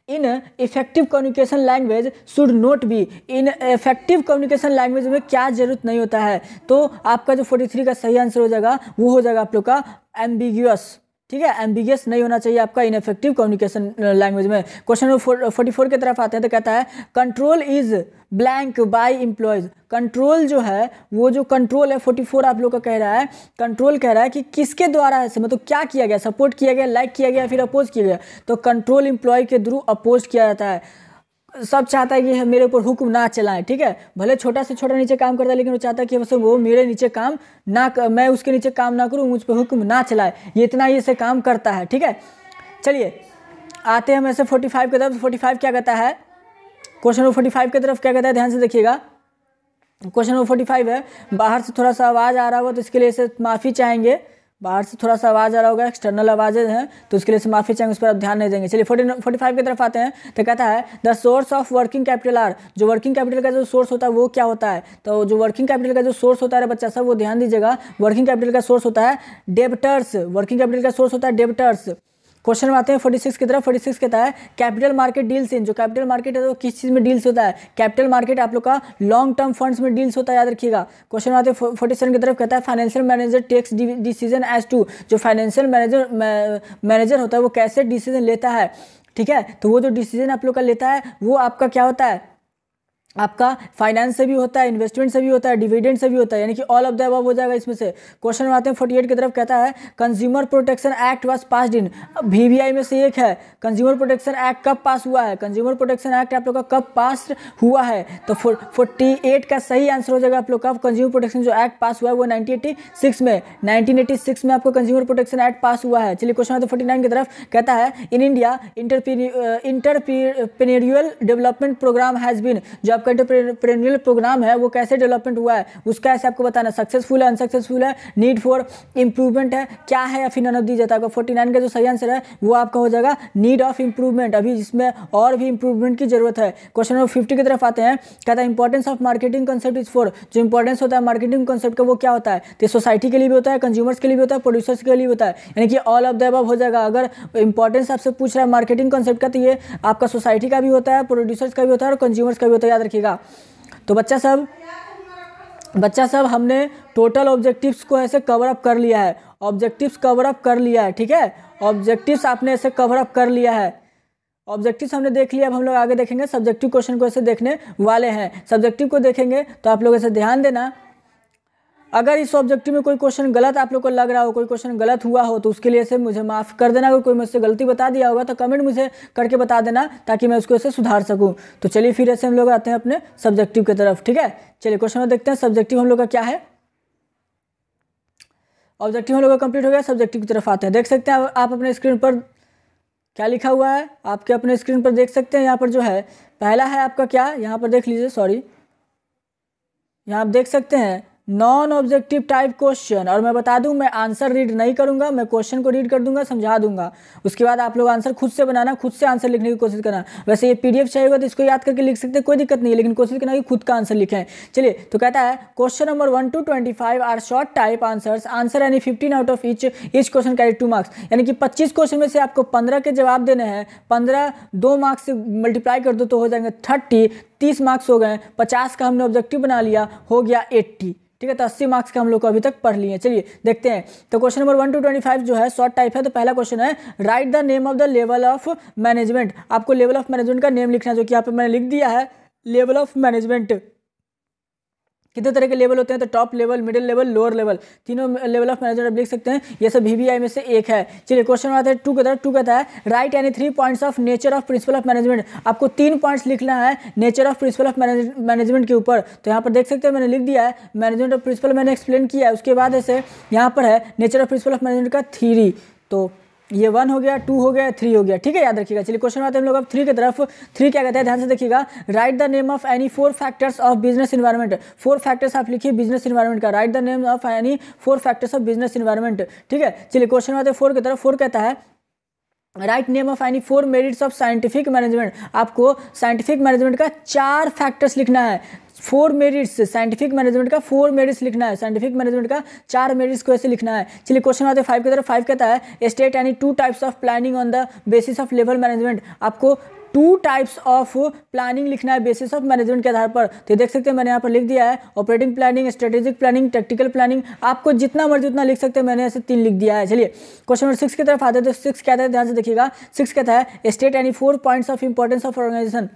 in effective communication language should not be. In effective communication language में क्या जरूरत नहीं होता है, तो आपका जो 43 का सही आंसर हो जाएगा वो हो जाएगा आप लोग का एम्बिग्यूअस। ठीक है, एम्बिगियस नहीं होना चाहिए आपका इनफेक्टिव कम्युनिकेशन लैंग्वेज में। क्वेश्चन नंबर 44 की तरफ आते हैं तो कहता है control is blank by employees. Control जो है वो जो कंट्रोल है 44 आप लोग का कह रहा है, कंट्रोल कह रहा है कि किसके द्वारा है, मतलब क्या किया गया, सपोर्ट किया गया, लाइक किया गया, फिर अपोज किया गया। तो कंट्रोल एम्प्लॉय के थ्रू अपोज किया जाता है। सब चाहता है कि मेरे ऊपर हुक्म ना चलाएं। ठीक है, भले छोटा से छोटा नीचे काम करता है लेकिन वो चाहता है कि बस वो मेरे नीचे काम ना मैं उसके नीचे काम ना करूं, मुझ पर हुक्म ना चलाए, ये इतना ही से काम करता है। ठीक है, चलिए आते हैं हम ऐसे 45 की तरफ। 45 क्या कहता है, क्वेश्चन नंबर 45 की तरफ क्या कहता है, ध्यान से देखिएगा। क्वेश्चन नंबर 45 है, बाहर से थोड़ा सा आवाज़ आ रहा होगा तो इसके लिए इसे माफ़ी चाहेंगे। बाहर से थोड़ा सा आवाज़ आ रहा होगा, एक्सटर्नल आवाज़ें हैं तो उसके लिए से माफ़ी चाहेंगे, उस पर आप ध्यान नहीं देंगे। चलिए 45 की तरफ आते हैं तो कहता है the source of working capital R. जो वर्किंग कैपिटल का जो सोर्स होता है वो क्या होता है, तो जो वर्किंग कैपिटल का जो सोर्स होता है बच्चा सब वो ध्यान दीजिएगा। वर्किंग कैपिटल का सोर्स होता है डेब्टर्स। वर्किंग कैपिटल का सोर्स होता है डेब्टर्स। क्वेश्चन में आते हैं 46 की तरफ। 46 कहता है कैपिटल मार्केट डील्स इन। जो कैपिटल मार्केट है वो किस चीज़ में डील्स होता है, कैपिटल मार्केट आप लोग का लॉन्ग टर्म फंड्स में डील्स होता है, याद रखिएगा। क्वेश्चन में आते हैं 47 की तरफ कहता है financial manager takes decision as to. जो फाइनेंशियल मैनेजर होता है वो कैसे डिसीजन लेता है। ठीक है, तो वो जो डिसीजन आप लोग का लेता है वो आपका क्या होता है, आपका फाइनेंस से भी होता है, इन्वेस्टमेंट से भी होता है, डिविडेंड से भी होता है, यानी कि ऑल ऑफ द अबव हो जाएगा इसमें से। क्वेश्चन में आते हैं 48 की तरफ कहता है consumer protection act was passed in. VBI में से एक है, कंज्यूमर प्रोटेक्शन एक्ट कब पास हुआ है, कंज्यूमर प्रोटेक्शन एक्ट आप लोग का कब पास हुआ है, तो 48 का सही आंसर हो जाएगा आप लोग का। कंज्यूमर प्रोटेक्शन जो एक्ट पास हुआ है वो 1986 में 1986 में आपको कंज्यूमर प्रोटेक्शन एक्ट पास हुआ है। चलिए क्वेश्चन 49 की तरफ कहता है in India entrepreneurial development programme has been. जो आपका एंटरप्रेन्योरियल प्रोग्राम है वो कैसे डेवलपमेंट हुआ है उसका ऐसे आपको बताना, सक्सेसफुल है, अनसक्सेसफुल है, नीड फॉर इंप्रूवमेंट है, क्या है, या फिर नन ऑफ दी जाता है। 49 का जो सही आंसर है वो आपका हो जाएगा नीड ऑफ इंप्रूवमेंट। अभी इसमें और भी इंप्रूवमेंट की जरूरत है। क्वेश्चन नंबर 50 की तरफ आते हैं, कहता है importance of marketing concept is for. जो इंपॉर्टेंस होता है मार्केटिंग कंसेप्ट का वो क्या होता है, तो सोसाइटी के लिए भी होता है, कंज्यूमर्स के लिए भी होता है, प्रोड्यूसर्स के लिए भी होता है, यानी कि ऑल ऑफ द अबव हो जाएगा। अगर इंपॉर्टेंस आपसे पूछ रहा है मार्केटिंग कंसेप्ट का तो ये आपका सोसाइटी का भी होता है, प्रोड्यूसर्स का भी होता है और कंज्यूमर्स का भी होता है, याद रखिएगा। तो बच्चा सब हमने टोटल ऑब्जेक्टिव्स को ऐसे कवर अप कर लिया है, ऑब्जेक्टिव्स कवर अप कर लिया है। ठीक है, ऑब्जेक्टिव्स आपने ऐसे कवर अप कर लिया है, ऑब्जेक्टिव्स हमने देख लिया। अब हम लोग आगे देखेंगे सब्जेक्टिव क्वेश्चन को ऐसे देखने वाले हैं। सब्जेक्टिव को देखेंगे तो आप लोग ऐसे ध्यान देना, अगर इस ऑब्जेक्टिव में कोई क्वेश्चन गलत आप लोग को लग रहा हो, कोई क्वेश्चन गलत हुआ हो तो उसके लिए से मुझे माफ़ कर देना। अगर कोई मुझसे गलती बता दिया होगा तो कमेंट मुझे करके बता देना ताकि मैं उसको ऐसे सुधार सकूं। तो चलिए फिर ऐसे हम लोग आते हैं अपने सब्जेक्टिव की तरफ। ठीक है, चलिए क्वेश्चन में देखते हैं सब्जेक्टिव हम लोग का क्या है। ऑब्जेक्टिव हम लोग का कंप्लीट हो गया, सब्जेक्टिव की तरफ आते हैं। देख सकते हैं आप अपने स्क्रीन पर क्या लिखा हुआ है, आपके अपने स्क्रीन पर देख सकते हैं। यहाँ पर जो है पहला है आपका क्या, यहाँ पर देख लीजिए, सॉरी, यहाँ आप देख सकते हैं नॉन ऑब्जेक्टिव टाइप क्वेश्चन। और मैं बता दूं मैं आंसर रीड नहीं करूंगा, मैं क्वेश्चन को रीड कर दूंगा, समझा दूंगा, उसके बाद आप लोग आंसर खुद से बनाना, खुद से आंसर लिखने की कोशिश करना। वैसे ये PDF चाहिए तो इसको याद करके लिख सकते हैं, कोई दिक्कत नहीं है, लेकिन कोशिश करना कि खुद का आंसर लिखें। चलिए तो कहता है question number 1 to 25 are short type answers, answer यानी 15 out of each question carry 2 marks. यानी कि 25 क्वेश्चन में से आपको 15 के जवाब देने हैं, 15 2 मार्क्स से मल्टीप्लाई कर दो तो हो जाएंगे 30, 30 मार्क्स हो गए। 50 का हमने ऑब्जेक्टिव बना लिया, हो गया 80। ठीक है, तो 80 मार्क्स का हम लोग को अभी तक पढ़ लिए। चलिए देखते हैं, तो क्वेश्चन नंबर 1 to 25 जो है शॉर्ट टाइप है। तो पहला क्वेश्चन है write the name of the level of management. आपको लेवल ऑफ मैनेजमेंट का नेम लिखना है, जो कि यहाँ पे मैंने लिख दिया है। लेवल ऑफ मैनेजमेंट कितने तरह के लेवल होते हैं, तो top level, middle level, lower level, तीनों लेवल ऑफ मैनेजमेंट आप लिख सकते हैं। ये सब VBI में से एक है। चलिए क्वेश्चन आता है 2 की तरफ। 2 कहता है right any 3 points of nature of principle of management. आपको 3 पॉइंट्स लिखना है nature of principle of management के ऊपर। तो यहाँ पर देख सकते हैं मैंने लिख दिया है, मैनेजमेंट ऑफ प्रिंसिपल मैंने एक्सप्लेन किया है। उसके बाद ऐसे यहाँ पर है nature of principle of management का थ्योरी। तो ये 1 हो गया, 2 हो गया, 3 हो गया। ठीक है, याद रखिएगा। चलिए क्वेश्चन आते हैं हम लोग अब 3 की तरफ। 3 क्या कहते हैं, ध्यान से देखिएगा। Right the name of any 4 factors of business environment. 4 factors आप लिखिए बिजनेस इन्वायरमेंट का। Right the name of any 4 factors of business environment. ठीक है, चलिए क्वेश्चन आते हैं 4 की तरफ। 4 कहता है write name of any 4 merits of scientific management. आपको साइंटिफिक मैनेजमेंट का 4 फैक्टर्स लिखना है। 4 मेरिट्स, साइंटिफिक मैनेजमेंट का 4 मेरिट्स लिखना है, साइंटिफिक मैनेजमेंट का 4 मेरिट्स को ऐसे लिखना है। चलिए क्वेश्चन आते हैं 5 की तरफ। 5 कहता है state any 2 types of planning on the basis of level management. आपको टू टाइप्स ऑफ प्लानिंग लिखना है बेसिस ऑफ मैनेजमेंट के आधार पर। तो देख सकते हैं मैंने यहाँ पर लिख दिया है operating planning, strategic planning, tactical planning. आपको जितना मर्जी उतना लिख सकते हैं, मैंने ऐसे 3 लिख दिया है। चलिए क्वेश्चन नंबर 6 की तरफ आते हैं। तो 6 कहता है, ध्यान से देखिएगा, 6 कहता है state any 4 points of importance of organisation.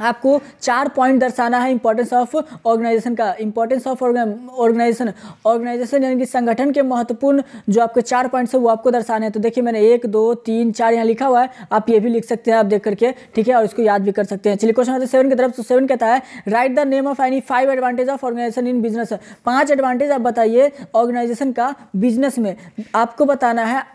आपको 4 पॉइंट दर्शाना है इंपॉर्टेंस ऑफ ऑर्गेनाइजेशन का। इंपॉर्टेंस ऑफ ऑर्गेनाइजेशन, ऑर्गेनाइजेशन यानी कि संगठन के महत्वपूर्ण जो आपके 4 पॉइंट्स है वो आपको दर्शाने हैं। तो देखिए मैंने 1 2 3 4 यहाँ लिखा हुआ है, आप ये भी लिख सकते हैं आप देख करके, ठीक है, और इसको याद भी कर सकते हैं। चलिए क्वेश्चन नंबर 7 की तरफ। तो 7 कहता है write the name of any 5 advantage of organisation in business. 5 advantage आप बताइए ऑर्गेनाइजेशन का बिजनेस में। आपको बताना है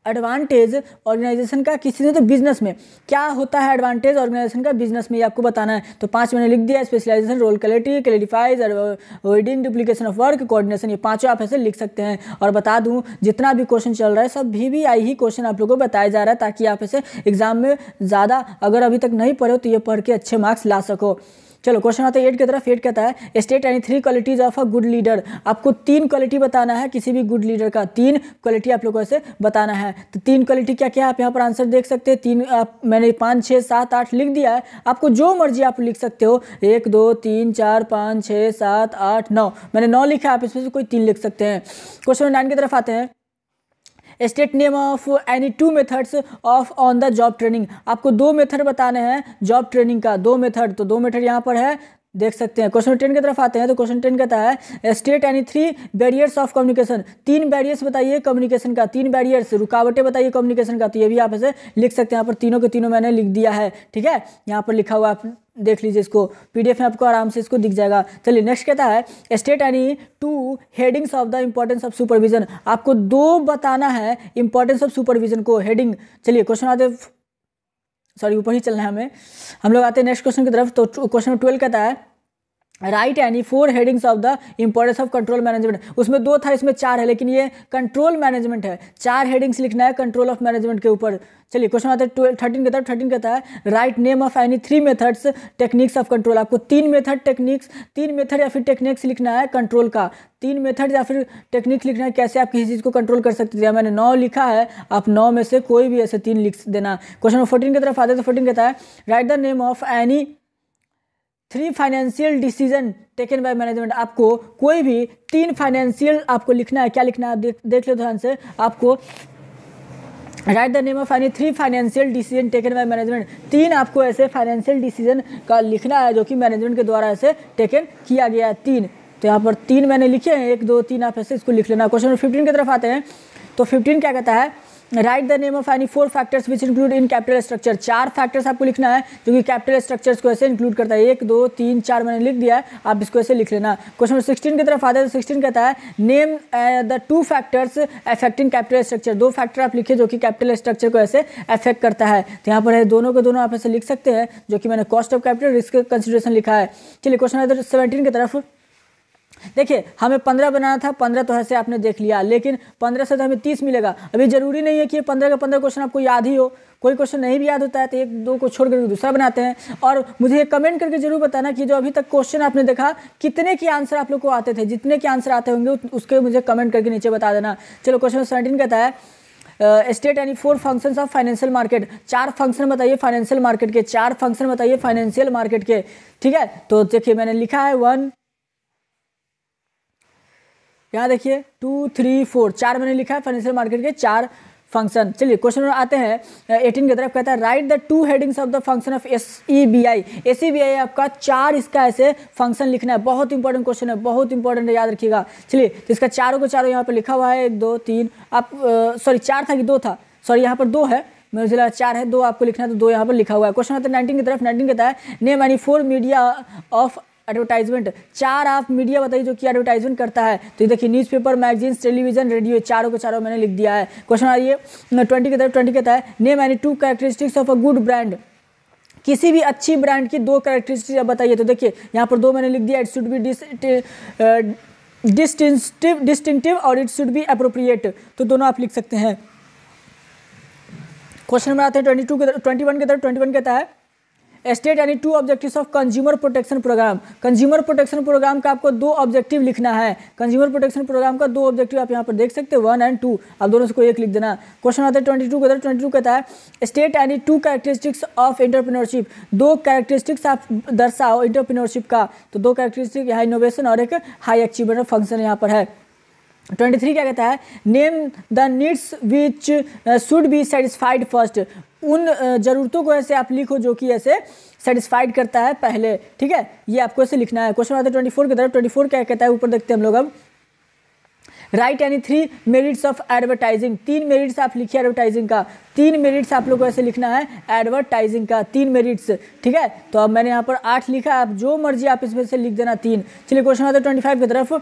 एडवांटेज ऑर्गेनाइजेशन का किसी ने, तो बिजनेस में क्या होता है एडवांटेज ऑर्गेनाइजेशन का बिजनेस में, ये आपको बताना है। तो 5 मैंने लिख दिया, specialisation, role clarity, clarifies, avoiding duplication of work, coordination. ये 5 आप ऐसे लिख सकते हैं। और बता दूं जितना भी क्वेश्चन चल रहा है सब VVI ही क्वेश्चन आप लोगों को बताया जा रहा है, ताकि आप ऐसे एग्जाम में ज़्यादा अगर अभी तक नहीं पढ़े हो तो ये पढ़ के अच्छे मार्क्स ला सको। चलो क्वेश्चन आता है 8 की तरफ। 8 कहता है state any 3 qualities of a good leader. आपको 3 क्वालिटी बताना है किसी भी गुड लीडर का। 3 क्वालिटी आप लोगों को ऐसे बताना है। तो 3 क्वालिटी क्या क्या है आप यहाँ पर आंसर देख सकते हैं। 3 आप मैंने 5 6 7 8 लिख दिया है, आपको जो मर्जी आप लिख सकते हो। 1 2 3 4 5 6 7 8 9 मैंने 9 लिखा है, आप इसमें से कोई 3 लिख सकते हैं। क्वेश्चन 9 की तरफ आते हैं। State name of any 2 methods of on the job training. आपको 2 मेथड बताने हैं जॉब ट्रेनिंग का, 2 मेथड। तो 2 मेथड यहाँ पर है, देख सकते हैं। क्वेश्चन 10 की तरफ आते हैं। तो क्वेश्चन 10 कहता है state any 3 barriers of communication. 3 barriers बताइए कम्युनिकेशन का, 3 बैरियर्स, रुकावटें बताइए कम्युनिकेशन का। तो ये भी आप ऐसे लिख सकते हैं। यहाँ पर तीनों के तीनों मैंने लिख दिया है, ठीक है, यहाँ पर लिखा हुआ, आप देख लीजिए इसको, PDF में आपको आराम से इसको दिख जाएगा। चलिए नेक्स्ट कहता है state any 2 headings of the importance of supervision. आपको 2 बताना है इंपॉर्टेंस ऑफ सुपरविजन को, हेडिंग। चलिए क्वेश्चन आते, सॉरी ऊपर ही चलना है हमें, हम लोग आते हैं नेक्स्ट क्वेश्चन की तरफ। तो क्वेश्चन 12 कहता है right any 4 headings of the importance of control management. उसमें 2 था, इसमें 4 है, लेकिन ये कंट्रोल मैनेजमेंट है। 4 हेडिंग्स लिखना है कंट्रोल ऑफ मैनेजमेंट के ऊपर। चलिए क्वेश्चन आते हैं 13 की तरफ। 13 कहता है write name of any 3 methods techniques of control. आपको 3 मेथड टेक्निक्स, 3 मेथड या फिर टेक्निक्स लिखना है कंट्रोल का। 3 मेथड या फिर टेक्निक्स लिखना है कैसे आप किसी चीज़ को कंट्रोल कर सकते हैं। मैंने 9 लिखा है, आप 9 में से कोई भी ऐसे 3 लिख देना। क्वेश्चन 14 की तरफ आते हैं। तो 14 कहता है write the name of any 3 financial decision taken by management. आपको कोई भी 3 फाइनेंशियल आपको लिखना है। क्या लिखना है आप देख लो ध्यान से। आपको right the name of any 3 financial decision taken by management. 3 आपको ऐसे फाइनेंशियल डिसीजन का लिखना है जो कि मैनेजमेंट के द्वारा ऐसे टेकन किया गया है। 3, तो यहाँ पर 3 मैंने लिखे हैं, 1 2 3 आप ऐसे इसको लिख लेना। क्वेश्चन 15 की तरफ आते हैं। तो 15 क्या कहता है write the name of any 4 factors which include in capital structure. 4 factors आपको लिखना है जो कि कैपिटल स्ट्रक्चर्स को ऐसे इंक्लूड करता है। 1 2 3 4 मैंने लिख दिया है, आप इसको ऐसे लिख लेना। क्वेश्चन 16 की तरफ आते हैं। तो 16 कहता है name the 2 factors affecting capital structure. 2 factor आप लिखे जो कि कैपिटल स्ट्रक्चर को ऐसे अफेक्ट करता है। तो यहाँ पर है दोनों के दोनों आप ऐसे लिख सकते हैं, जो कि मैंने cost of capital, risk consideration लिखा है। चलिए क्वेश्चन 17 की तरफ। देखिए हमें 15 बनाना था, 15 तो ऐसे आपने देख लिया, लेकिन 15 से तो हमें 30 मिलेगा। अभी जरूरी नहीं है कि 15 का 15 क्वेश्चन आपको याद ही हो। कोई क्वेश्चन नहीं भी याद होता है तो 1 2 को छोड़ कर दूसरा बनाते हैं। और मुझे कमेंट करके जरूर बताना कि जो अभी तक क्वेश्चन आपने देखा कितने के आंसर आप लोग को आते थे। जितने के आंसर आते होंगे उसके मुझे कमेंट करके नीचे बता देना। चलो क्वेश्चन 17 कहता है state any 4 functions of financial market. 4 function बताइए फाइनेंशियल मार्केट के। 4 फंक्शन बताइए फाइनेंशियल मार्केट के, ठीक है। तो देखिए मैंने लिखा है 1, यहाँ देखिए 2 3 4, 4 मैंने लिखा है फाइनेंशियल मार्केट के 4 फंक्शन। चलिए क्वेश्चन आते हैं 18 की तरफ। कहता है write the 2 headings of the function of SEBI। SEBI आपका 4 इसका ऐसे फंक्शन लिखना है। बहुत इंपॉर्टेंट क्वेश्चन है, बहुत इंपॉर्टेंट है, याद रखिएगा। चलिए तो इसका चारों को चारों यहाँ पर लिखा हुआ है। 1 2 3 आप सॉरी 4 था कि 2 था, सॉरी यहाँ पर 2 है, मुझे लगा 4 है, 2 आपको लिखना है, तो 2 यहाँ पर लिखा हुआ है। क्वेश्चन आता है 19 की तरफ। 19 कहता है name any 4 media of advertisement. 4 आप मीडिया बताइए जो कि एडवर्टाइजमेंट करता है। तो ये देखिए न्यूज़पेपर, मैगजीन्स, टेलीविजन, रेडियो, चारों को चारों मैंने लिख दिया है। क्वेश्चन आ रही है 20 की तरफ। 20 कहता है name any 2 characteristics of a good brand. किसी भी अच्छी ब्रांड की 2 कैरेक्टरिस्टिक्स आप बताइए। तो देखिए यहाँ पर 2 मैंने लिख दिया। इट शुड बी डिस्टिंक्टिव और इट शुड बी अप्रोप्रिएट। तो दोनों आप लिख सकते हैं। क्वेश्चन नंबर आते हैं 21 की तरफ। 21 कहता है स्टेट यानी 2 objectives of consumer protection programme. Consumer protection programme का आपको 2 ऑब्जेक्टिव लिखना है। कंज्यूमर प्रोटेक्शन प्रोग्राम का 2 ऑब्जेक्टिव आप यहाँ पर देख सकते हो, 1 और 2। आप दोनों से कोई एक लिख देना। क्वेश्चन आता है 22 का। 22 कहता है स्टेट यानी 2 कैरेक्टरिस्टिक्स ऑफ एंटरप्रेन्योरशिप। 2 कैरेक्टरिस्टिक्स आप दर्शाओ एंटरप्रेन्योरशिप का। तो 2 कैरेक्टरिस्टिक यहाँ इनोवेशन और एक हाई अचीवमेंट फंक्शन यहाँ पर है। 23 क्या कहता है name the needs which should be satisfied first. उन ज़रूरतों को ऐसे आप लिखो जो कि ऐसे सेटिस्फाइड करता है पहले, ठीक है, ये आपको ऐसे लिखना है। क्वेश्चन आता है 24 की तरफ। 24 क्या कहता है ऊपर देखते हैं हम लोग अब। राइट यानी 3 मेरिट्स ऑफ एडवर्टाइजिंग। 3 मेरिट्स आप लिखिए एडवर्टाइजिंग का। 3 मेरिट्स आप लोग को ऐसे लिखना है एडवर्टाइजिंग का, 3 मेरिट्स, ठीक है। तो अब मैंने यहाँ पर 8 लिखा, आप जो मर्जी आप इसमें से लिख देना 3। चलिए क्वेश्चन आता है 25 की तरफ।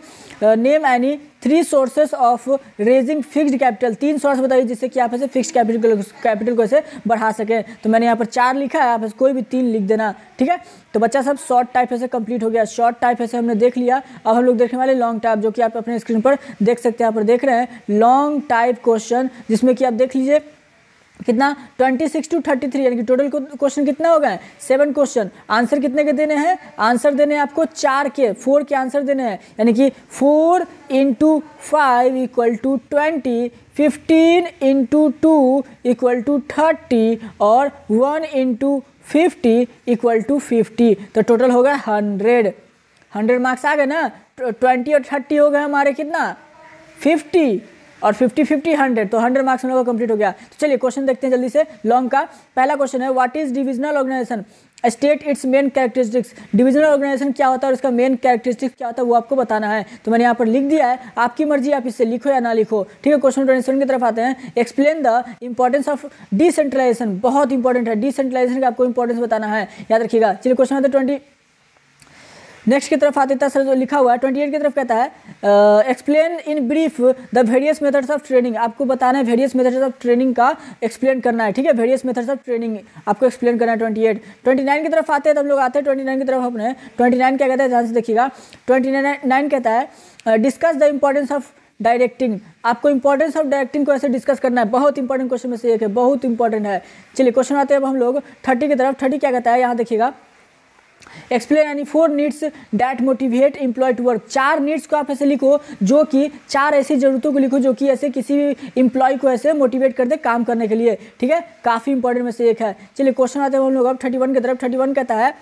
नेम यानी 3 sources of raising fixed capital. 3 source बताइए जिससे कि आप ऐसे फिक्स्ड कैपिटल को ऐसे बढ़ा सकें। तो मैंने यहाँ पर 4 लिखा है, आप कोई भी 3 लिख देना, ठीक है। तो बच्चा सब शॉर्ट टाइप ऐसे कंप्लीट हो गया। शॉर्ट टाइप ऐसे हमने देख लिया। अब हम लोग देखने वाले लॉन्ग टाइप, जो कि आप अपने स्क्रीन पर देख सकते हैं। यहाँ पर देख रहे हैं लॉन्ग टाइप क्वेश्चन, जिसमें कि आप देख लीजिए कितना 26 to 33 यानी कि टोटल क्वेश्चन कितना हो गए 7 क्वेश्चन। आंसर कितने के देने हैं, आंसर देने हैं आपको 4 के आंसर देने हैं, यानी कि 4 × 5 = 20, 15 × 2 = 30 और 1 × 50 = 50। तो टोटल हो गया 100 मार्क्स आ गए ना। 20 और 30 हो गए हमारे कितना 50 और 50 50 100, तो 100 मार्क्स हम लोग का कंप्लीट हो गया। तो चलिए क्वेश्चन देखते हैं जल्दी से लॉन्ग का। पहला क्वेश्चन है what is divisional organisation, state its main characteristics. Divisional organisation क्या होता है और इसका मेन कैरेक्टरिस्टिक्स क्या होता है वो आपको बताना है। तो मैंने यहाँ पर लिख दिया है, आपकी मर्जी आप इसे लिखो या ना लिखो, ठीक है। क्वेश्चन 27 की तरफ आते हैं। Explain the importance of decentralisation. बहुत इंपॉर्टेंट है डिसेंट्रलाइजेशन का, आपको इंपॉर्टेंस बताना है, याद रखिएगा। चलिए क्वेश्चन आता है 20 नेक्स्ट की तरफ आते सर जो लिखा हुआ है 28 की तरफ कहता है explain in brief the various methods of training. आपको बताना है वेरियस मेथड्स ऑफ ट्रेनिंग का एक्सप्लेन करना है, ठीक है। वेरियस मेथड्स ऑफ ट्रेनिंग आपको एक्सप्लेन करना है 28। 29 की तरफ आते हैं, तब लोग आते हैं 29 की तरफ अपने। 29 क्या कहता है ध्यान से देखिएगा। 29 कहता है discuss the importance of directing. आपको इंपॉर्टेंस ऑफ डायरेक्टिंग को ऐसे डिस्कस करना है, बहुत इंपॉर्टेंट क्वेश्चन में से एक है, बहुत इंपॉर्टेंट है। चलिए क्वेश्चन आते हैं अब हम लोग 30 की तरफ। 30 क्या कहता है यहाँ देखिएगा। एक्सप्लेन यानी 4 needs that motivate employ to work. 4 needs को आप ऐसे लिखो जो कि 4 ऐसी जरूरतों को लिखो जो कि ऐसे किसी भी एम्प्लॉय को ऐसे मोटिवेट कर दे काम करने के लिए, ठीक है। काफ़ी इंपॉर्टेंट में से एक है। चलिए क्वेश्चन आते हैं हम लोग अब 31 की तरफ। 31 कहता है,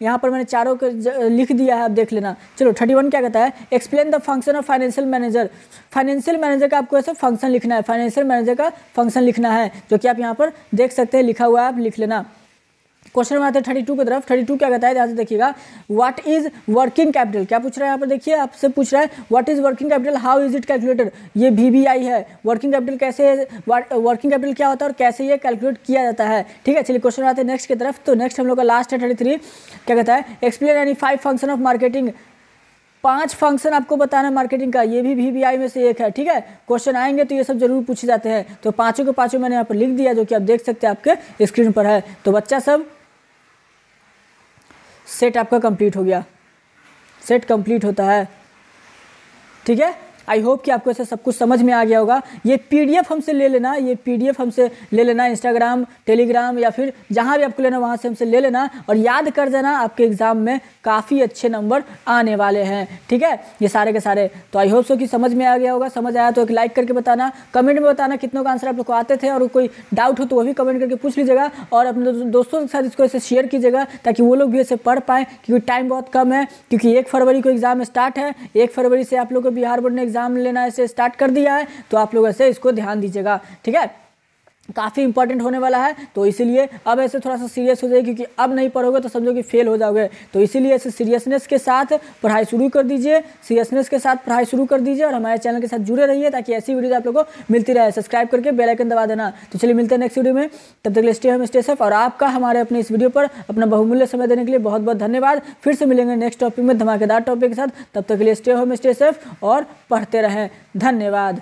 यहाँ पर मैंने चारों को लिख दिया है, आप देख लेना। चलो 31 क्या कहता है explain the function of financial manager. Financial manager का आपको ऐसे फंक्शन लिखना है, फाइनेंशियल मैनेजर का फंक्शन लिखना है, जो कि आप यहाँ पर देख सकते हैं लिखा हुआ है, आप लिख लेना। क्वेश्चन में आते हैं 32 की तरफ। 32 क्या कहता है ध्यान से देखिएगा। What is working capital. क्या पूछ रहा है यहाँ पर देखिए, आपसे पूछ रहा है what is working capital, how is it calculated. ये VBI है। वर्किंग कैपिटल कैसे, वर्किंग कैपिटल क्या होता है और कैसे ये कैलकुलेट किया जाता है, ठीक है। चलिए क्वेश्चन आते हैं नेक्स्ट की तरफ। तो नेक्स्ट हम लोग का लास्ट है 33। क्या कहता है एक्सप्लेन यानी 5 फंक्शन ऑफ मार्केटिंग। 5 फंक्शन आपको बताना है मार्केटिंग का, ये भी VBI में से एक है, ठीक है। क्वेश्चन आएंगे तो ये सब जरूर पूछे जाते हैं। तो पाँचों के पाँचों मैंने यहाँ पर लिख दिया, जो कि आप देख सकते हैं आपके स्क्रीन पर है। तो बच्चा सब सेट आपका कंप्लीट हो गया, सेट कंप्लीट होता है, ठीक है। आई होप कि आपको ऐसे सब कुछ समझ में आ गया होगा। ये PDF हमसे ले लेना, ये PDF हमसे ले लेना, इंस्टाग्राम, टेलीग्राम या फिर जहाँ भी आपको लेना वहाँ से हमसे ले लेना और याद कर देना। आपके एग्जाम में काफ़ी अच्छे नंबर आने वाले हैं, ठीक है, ये सारे के सारे। तो आई होप सो कि समझ में आ गया होगा। समझ आया तो एक लाइक करके बताना, कमेंट में बताना कितनों का आंसर आप लोग को आते थे, और कोई डाउट हो तो वो भी कमेंट करके पूछ लीजिएगा। और अपने दोस्तों के साथ इसको ऐसे शेयर कीजिएगा ताकि वो लोग भी ऐसे पढ़ पाएँ, क्योंकि टाइम बहुत कम है। क्योंकि 1 फरवरी को एग्जाम स्टार्ट है, 1 फरवरी से आप लोग को बिहार बोर्ड ने एग्जाम लेना ऐसे स्टार्ट कर दिया है। तो आप लोग ऐसे इसको ध्यान दीजिएगा, ठीक है। काफ़ी इंपॉर्टेंट होने वाला है, तो इसीलिए अब ऐसे थोड़ा सा सीरियस हो जाए, क्योंकि अब नहीं पढ़ोगे तो समझो कि फेल हो जाओगे। तो इसीलिए ऐसे सीरियसनेस के साथ पढ़ाई शुरू कर दीजिए, सीरियसनेस के साथ पढ़ाई शुरू कर दीजिए और हमारे चैनल के साथ जुड़े रहिए, ताकि ऐसी वीडियो आप लोगों को मिलती रहे। सब्सक्राइब करके बेल आइकन दबा देना। तो चलिए मिलते हैं नेक्स्ट वीडियो में, तब तक के लिए स्टे होम स्टे सेफ। और आपका हमारे अपने इस वीडियो पर अपना बहुमूल्य समय देने के लिए बहुत बहुत धन्यवाद। फिर से मिलेंगे नेक्स्ट टॉपिक में धमाकेदार टॉपिक के साथ। तब तक के लिए स्टे होम स्टे सेफ और पढ़ते रहें। धन्यवाद।